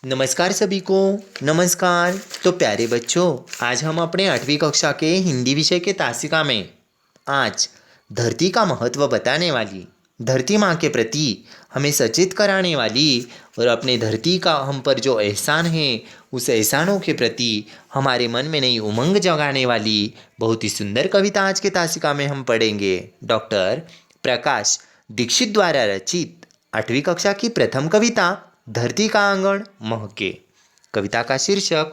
नमस्कार सभी को। नमस्कार। तो प्यारे बच्चों, आज हम अपने 8वीं कक्षा के हिंदी विषय के तासिका में आज धरती का महत्व बताने वाली, धरती माँ के प्रति हमें सचेत कराने वाली और अपने धरती का हम पर जो एहसान है उस एहसानों के प्रति हमारे मन में नई उमंग जगाने वाली बहुत ही सुंदर कविता आज के तासिका में हम पढ़ेंगे। डॉक्टर प्रकाश दीक्षित द्वारा रचित 8वीं कक्षा की प्रथम कविता धरती का आंगन महके। कविता का शीर्षक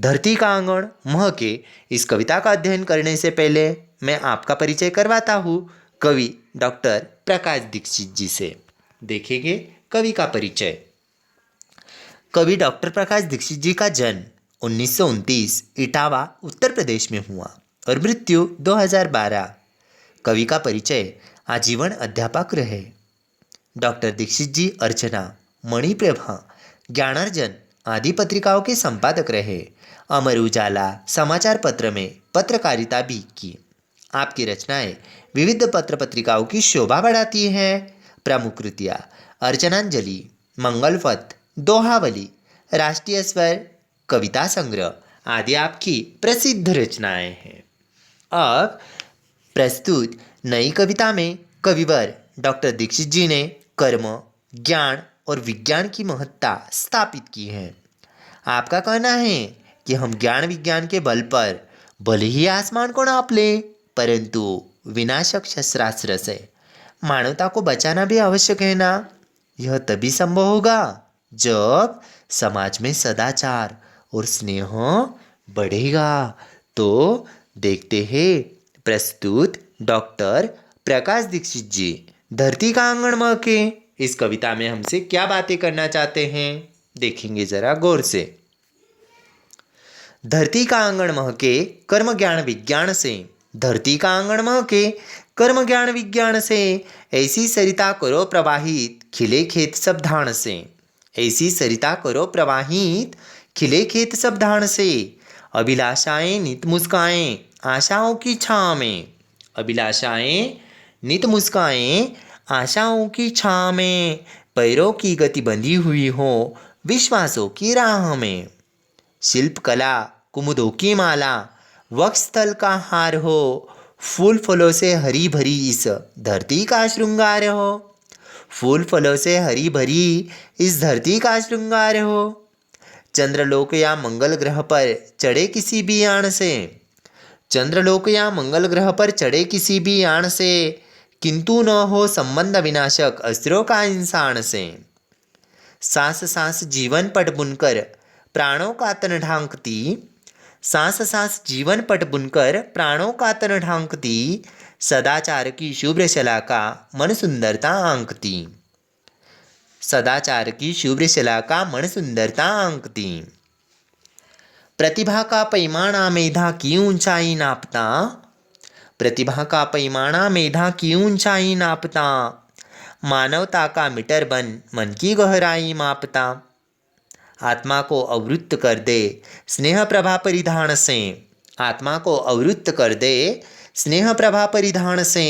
धरती का आंगन महके। इस कविता का अध्ययन करने से पहले मैं आपका परिचय करवाता हूँ कवि डॉक्टर प्रकाश दीक्षित जी से। देखेंगे कवि का परिचय। कवि डॉक्टर प्रकाश दीक्षित जी का जन्म 1929 इटावा उत्तर प्रदेश में हुआ और मृत्यु 2012। कवि का परिचय आजीवन अध्यापक रहे। डॉक्टर दीक्षित जी अर्चना, मणिप्रभा, ज्ञानार्जन आदि पत्रिकाओं के संपादक रहे। अमर उजाला समाचार पत्र में पत्रकारिता भी की। आपकी रचनाएं विविध पत्र पत्रिकाओं की शोभा बढ़ाती हैं। प्रमुख कृतियाँ अर्चनांजलि, मंगलपथ, दोहावली, राष्ट्रीय स्वर, कविता संग्रह आदि आपकी प्रसिद्ध रचनाएं हैं। अब प्रस्तुत नई कविता में कविवर डॉक्टर दीक्षित जी ने कर्म, ज्ञान और विज्ञान की महत्ता स्थापित की है। आपका कहना है कि हम ज्ञान विज्ञान के बल पर भले ही आसमान को नाप लें, परंतु विनाशक शस्त्रास्त्र से मानवता को बचाना भी आवश्यक है ना। यह तभी संभव होगा जब समाज में सदाचार और स्नेह बढ़ेगा। तो देखते हैं प्रस्तुत डॉक्टर प्रकाश दीक्षित जी धरती का आंगन महके इस कविता में हमसे क्या बातें करना चाहते हैं, देखेंगे जरा गौर से। धरती का आंगन महके कर्म ज्ञान विज्ञान से, धरती का आंगन महके कर्म ज्ञान विज्ञान से, ऐसी सरिता करो प्रवाहित खिले खेत सब धान से, ऐसी सरिता करो प्रवाहित खिले खेत सब धान से, अभिलाषाएं नित मुस्काएं आशाओं की छाँव में, अभिलाषाएं नित मुस्काएं आशाओं की छाँव में, पैरों की गति बंधी हुई हो विश्वासों की राह में, शिल्प कला कुमुदों की माला वक्षस्थल का हार हो, फूल फलों से हरी भरी इस धरती का श्रृंगार हो, फूल फलों से हरी भरी इस धरती का श्रृंगार हो, चंद्रलोक या मंगल ग्रह पर चढ़े किसी भी यान से, चंद्रलोक या मंगल ग्रह पर चढ़े किसी भी यान से, किंतु न हो संबंध विनाशक अस्त्रों का इंसान से, सांस सांस जीवन पट बुनकर प्राणों का तन ढांकती, सांस सांस जीवन पट बुनकर प्राणों का तन ढांकती, सदाचार की शुभ्र शलाका मन सुंदरता आंकती, सदाचार की शुभ्र शलाका मन सुंदरता आंकती, प्रतिभा का पैमाना मेधा की ऊंचाई नापता, प्रतिभा का पैमाना मेधा की ऊंचाई नापता, मानवता का मीटर बन मन की गहराई मापता, आत्मा को अवरुद्ध कर दे स्नेह प्रभा परिधान से, आत्मा को अवरुद्ध कर दे स्नेह प्रभा परिधान से,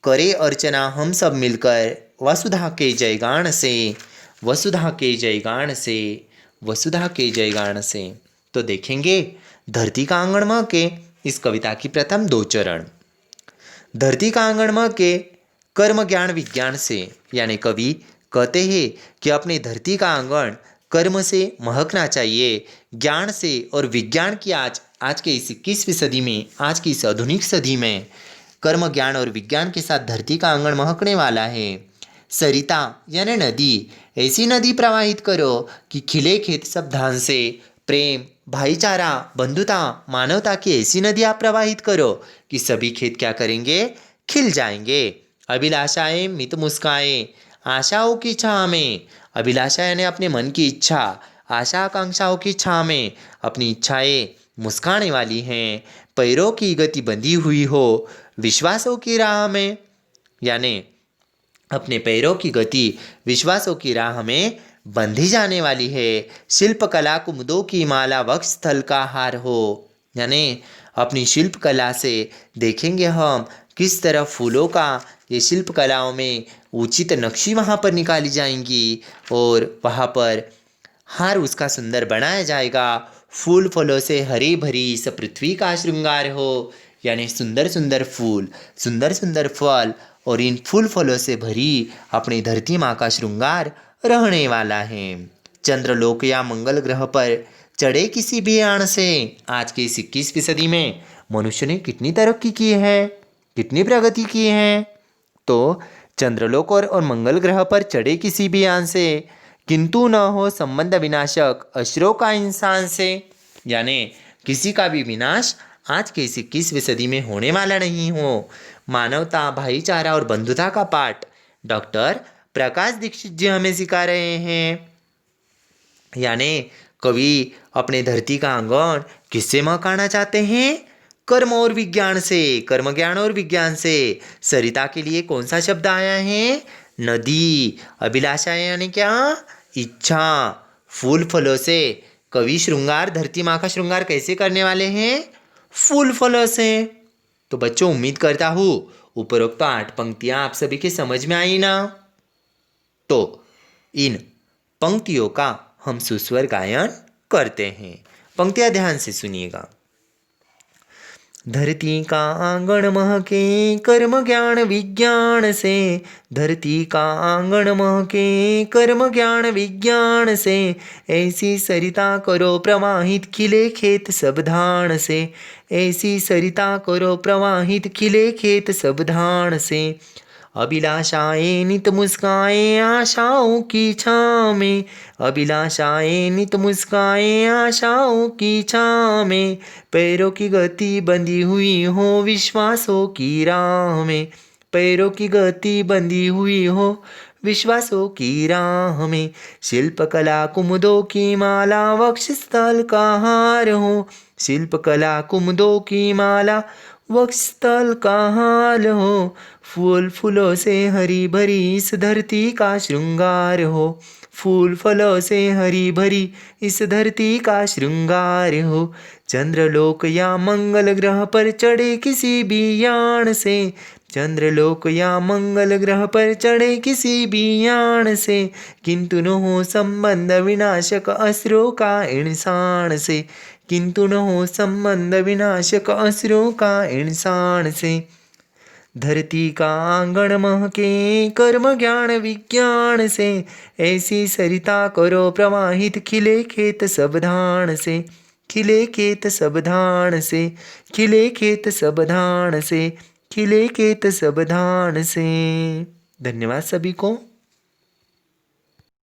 करे अर्चना हम सब मिलकर वसुधा के जयगान से, वसुधा के जयगान से, वसुधा के जयगान से। तो देखेंगे धरती का आंगन महके इस कविता की प्रथम 2 चरण। धरती का आंगन महके कर्म ज्ञान विज्ञान से, यानी कवि कहते हैं कि अपनी धरती का आंगन कर्म से महकना चाहिए, ज्ञान से और विज्ञान की आज के इस 21वीं सदी में, आज की इस आधुनिक सदी में कर्म ज्ञान और विज्ञान के साथ धरती का आंगन महकने वाला है। सरिता यानी नदी, ऐसी नदी प्रवाहित करो कि खिले खेत सब धान से, प्रेम भाईचारा बंधुता मानवता की ऐसी नदी आप प्रवाहित करो कि सभी खेत क्या करेंगे, खिल जाएंगे। अभिलाषाएं मित मुस्काएं आशाओं की छाँव में, अभिलाषा यानी अपने मन की इच्छा, आशा आकांक्षाओं की छाँव में अपनी इच्छाएं मुस्काने वाली हैं। पैरों की गति बंधी हुई हो विश्वासों की राह में, यानी अपने पैरों की गति विश्वासों की राह में बंधी जाने वाली है। शिल्प कला कुमुदों की माला वक्षस्थल का हार हो, यानी अपनी शिल्प कला से देखेंगे हम किस तरह फूलों का ये शिल्प कलाओं में उचित नक्शी वहाँ पर निकाली जाएंगी और वहाँ पर हार उसका सुंदर बनाया जाएगा। फूल फलों से हरी भरी इस पृथ्वी का श्रृंगार हो, यानी सुंदर सुंदर फूल, सुंदर सुंदर फल और इन फूल फलों से भरी अपनी धरती माँ का श्रृंगार रहने वाला है। चंद्रलोक या मंगल ग्रह पर चढ़े किसी भी यान से आज की इस 21वीं सदी में मनुष्य ने कितनी तरक्की की है, कितनी प्रगति की है। तो चंद्रलोक और मंगल ग्रह पर चढ़े किसी भी यान से, किंतु न हो संबंध विनाशक अशुरों का इंसान से, यानी किसी का भी विनाश आज के इस 21वीं सदी में होने वाला नहीं हो। मानवता, भाईचारा और बंधुता का पाठ डॉक्टर प्रकाश दीक्षित जी हमें सिखा रहे हैं। यानी कवि अपने धरती का आंगन किससे महकाना चाहते हैं? कर्म और विज्ञान से, कर्म ज्ञान और विज्ञान से। सरिता के लिए कौन सा शब्द आया है? नदी। अभिलाषा यानी क्या? इच्छा। फूल फलों से कवि श्रृंगार, धरती माँ का श्रृंगार कैसे करने वाले हैं? फूल फलों से। तो बच्चों, उम्मीद करता हूँ उपरोक्त 8 पंक्तियां आप सभी के समझ में आई ना। तो इन पंक्तियों का हम सुस्वर गायन करते हैं। पंक्तियां ध्यान से सुनिएगा। धरती का आंगन महके कर्म ज्ञान विज्ञान से, धरती का आंगन महके कर्म ज्ञान विज्ञान से, ऐसी सरिता करो प्रवाहित खिले खेत सब धान से, ऐसी सरिता करो प्रवाहित खिले खेत सब धान से। अभिलाषाएं नित मुस्काएं आशाओं की छाँव में, अभिलाषाएं नित मुस्काएं आशाओं की छाँव में, पैरों की गति बंधी हुई हो विश्वासों की राह में, पैरों की गति बंधी हुई हो विश्वासों की राह में। शिल्पकला कुमुदों की माला वक्षस्थल का हार हो, शिल्पकला कुमुदों की माला वक्षस्थल का हाल हो, फूल फूलों से हरी भरी इस धरती का श्रृंगार हो, फूल फलों से हरी भरी इस धरती का श्रृंगार हो। चंद्रलोक या मंगल ग्रह पर चढ़े किसी भी यान से, चंद्रलोक या मंगल ग्रह पर चढ़े किसी भी यान से, किंतु न हो संबंध विनाशक असुरों का इंसान से, किंतु न हो संबंध विनाशक असुरों का इंसान से। धरती का आंगन महके कर्म ज्ञान विज्ञान से, ऐसी सरिता करो प्रवाहित खिले खेत सब धान से, खिले खेत सब धान से, खिले खेत सब धान से, खिले खेत सब धान से। धन्यवाद सभी को।